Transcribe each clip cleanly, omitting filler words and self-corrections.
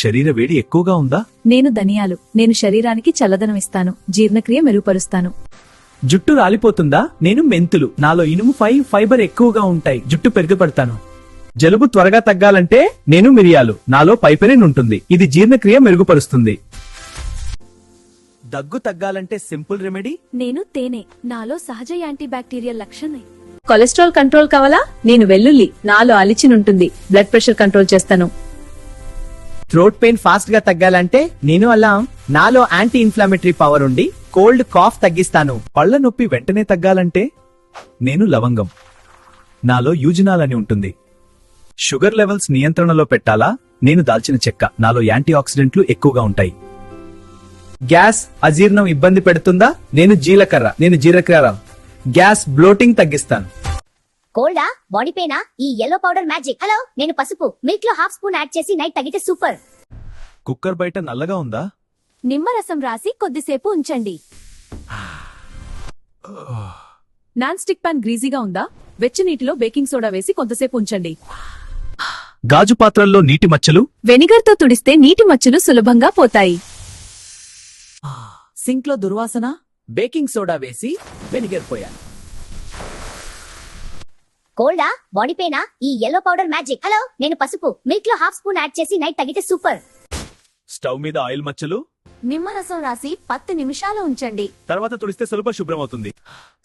శరీర వేడి ఎక్కువగా ఉందా? నేను ధనియాలు. నేను శరీరానికి చల్లదనం ఇస్తాను, జీర్ణక్రియ మెరుగుపరుస్తాను. జుట్టు రాలిపోతుందా? నేను మెంతులు. నాలో ఇనుము ఫైబర్ ఎక్కువగా ఉంటాయి, జుట్టు పెరుగుపడతాను. జలుబు త్వరగా తగ్గాలంటే నేను మిరియాలు. నాలో పైపెరిన్ ఉంటుంది, ఇది జీర్ణక్రియ మెరుగుపరుస్తుంది. దగ్గు తగ్గాలంటే సింపుల్ రెమెడీ నేను తేనె. నాలో సహజ యాంటీబ్యాక్టీరియల్ లక్షణం. కొలెస్ట్రాల్ కంట్రోల్ కావాలా? నేను వెల్లుల్లి. నాలో అలిచిన్ ఉంటుంది, బ్లడ్ ప్రెషర్ కంట్రోల్ చేస్తాను. థ్రోట్ పెయిన్ ఫాస్ట్ గా తగ్గాలంటే నేను అల్లం. నాలో యాంటీ ఇన్ఫ్లామేటరీ పవర్ ఉండి కోల్డ్ కాఫ్ తగ్గిస్తాను. పళ్ల నొప్పి వెంటనే తగ్గాలంటే నేను లవంగం. నాలో యూజినాల్ అని ఉంటుంది. షుగర్ లెవెల్స్ నియంత్రణలో పెట్టాలా? నేను దాల్చిన చెక్క. నాలో యాంటీ ఆక్సిడెంట్లు ఎక్కువగా ఉంటాయి. గ్యాస్ అజీర్ణం ఇబ్బంది పెడుతుందా? నేను జీలకర్ర. గ్యాస్ బ్లోటింగ్ తగ్గిస్తాను. కోల్డా, బాడీ పెయినా? ఈ yellow పౌడర్ మ్యాజిక్. హలో, నేను పసుపు. మిల్క్ లో హాఫ్ స్పూన్ యాడ్ చేసి నైట్ తగ్గితే సూపర్. కుక్కర్ బయట నల్లగా ఉందా? నిమ్మరసం రాసి కొద్దిసేపు ఉంచండి. నాన్ స్టిక్ పాన్ గ్రీజీగా ఉందా? వెచ్చ నీటిలో బేకింగ్ సోడా వేసి కొంతసేపు ఉంచండి. గాజు పాత్రల్లో నీటి మచ్చలు? వెనిగర్ తో తుడిస్తే నీటి మచ్చలు సులభంగా పోతాయి. సింక్ లో దుర్వాసన? బేకింగ్ సోడా వేసి వెనిగర్ పోయాను. కోల్డా, బాడీ పెయినా? ఈ yellow పౌడర్ మ్యాజిక్. హలో, నేను పసుపు. మిల్క్ లో హాఫ్ స్పూన్ యాడ్ చేసి నైట్ తగ్గితే సూపర్. స్టవ్ మీద ఆయిల్ మచ్చలు? నిమ్మరసం రాసి 10 నిమిషాలు ఉంచండి. తర్వాత తుడిస్తే సులభ శుభ్రం అవుతుంది.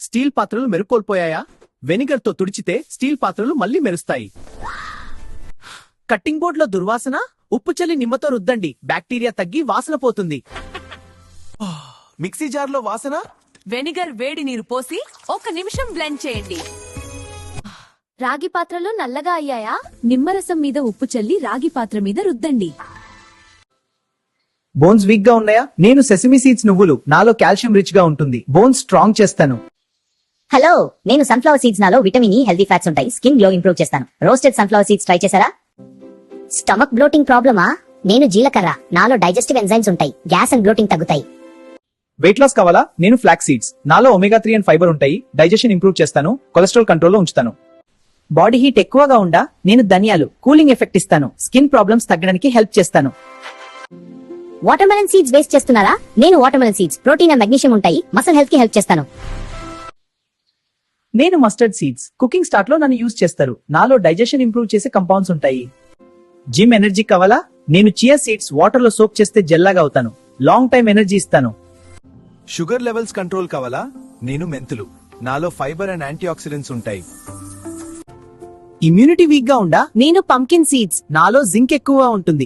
స్టీల్ పాత్రలు మెరుకోల్పోయాయా? వెనిగర్ తో తుడిచితే స్టీల్ పాత్రలు మళ్ళీ మెరుస్తాయి. కట్టింగ్ బోర్డ్ లో దుర్వాసన? ఉప్పు చల్లి నిమ్మతో రుద్దండి, బ్యాక్టీరియా తగ్గి వాసన పోతుంది. మిక్సీ జార్ లో వాసన? వెనిగర్ వేడి నీరు పోసి 1 నిమిషం బ్లెండ్ చేయండి. రాగి పాత్రలో నల్లగా అయ్యాయా? నిమ్మరసం మీద ఉప్పు చల్లి రాగి పాత్ర మీద రుద్దండి. బోన్స్ వీక్ గా ఉన్నాయా? నేను సెసమి సీడ్స్ నువ్వులు. నాలో కాల్షియం రిచ్ గా ఉంటుంది, బోన్స్ స్ట్రాంగ్ చేస్తాను. హలో, నేను సన్ఫ్లవర్ సీడ్స్. నాలో విటమిన్ ఈ, హెల్దీ ఫ్యాట్స్ ఉంటాయి, స్కిన్ గ్లో ఇంప్రూవ్ చేస్తాను. రోస్టెడ్ సన్ఫ్లవర్ సీడ్స్ ట్రై చేశారా? స్టమక్ బ్లోటింగ్ ప్రాబ్లమా? నేను జీలకర్ర. నాలో డైజెస్టివ్ ఎంజైమ్స్ ఉంటాయి, గ్యాస్ అండ్ బ్లోటింగ్ తగ్గుతాయి. వెయిట్ లాస్ కావాలా? నేను ఫ్లాక్ సీడ్స్. నాలో ఒమేగా 3 అండ్ ఫైబర్ ఉంటాయి, డైజెషన్ ఇంప్రూవ్ చేస్తాను, కొలెస్ట్రాల్ కంట్రోల్లో ఉంచుతాను. బాడీ హీట్ ఎక్కువగా ఉండా? నేను ధనియాలు. కూలింగ్ ఎఫెక్ట్ ఇస్తాను, స్కిన్ ప్రాబ్లమ్స్ తగ్గడానికి హెల్ప్ చేస్తాను. వాటర్ మెలన్ సీడ్స్ వేస్ట్ చేస్తున్నారా? నేను water melon seeds. Protein and magnesium ఉంటాయి, మసిల్ హెల్త్ కి హెల్ప్ చేస్తాను. నేను మస్టర్డ్ సీడ్స్. కుకింగ్ స్టార్ట్ లో నన్ను యూజ్ చేస్తారు, నాలో డైజెషన్ ఇంప్రూవ్ చేసే కంపౌండ్స్ ఉంటాయి. జిమ్ ఎనర్జీ కావాలా? నేను చియా సీడ్స్ వాటర్ లో సోక్ చేస్తే జెల్లాగా అవుతాను, లాంగ్ టైం ఎనర్జీ ఇస్తాను. షుగర్ లెవెల్స్ కంట్రోల్ కావాలా? నేను మెంతులు. నాలో ఫైబర్ అండ్ యాంటీ ఆక్సిడెంట్స్ ఉంటాయి. ఇమ్యూనిటీ వీక్ గా ఉండా? నేను పంకిన్ సీడ్స్. నాలో జింక్ ఎక్కువగా ఉంటుంది,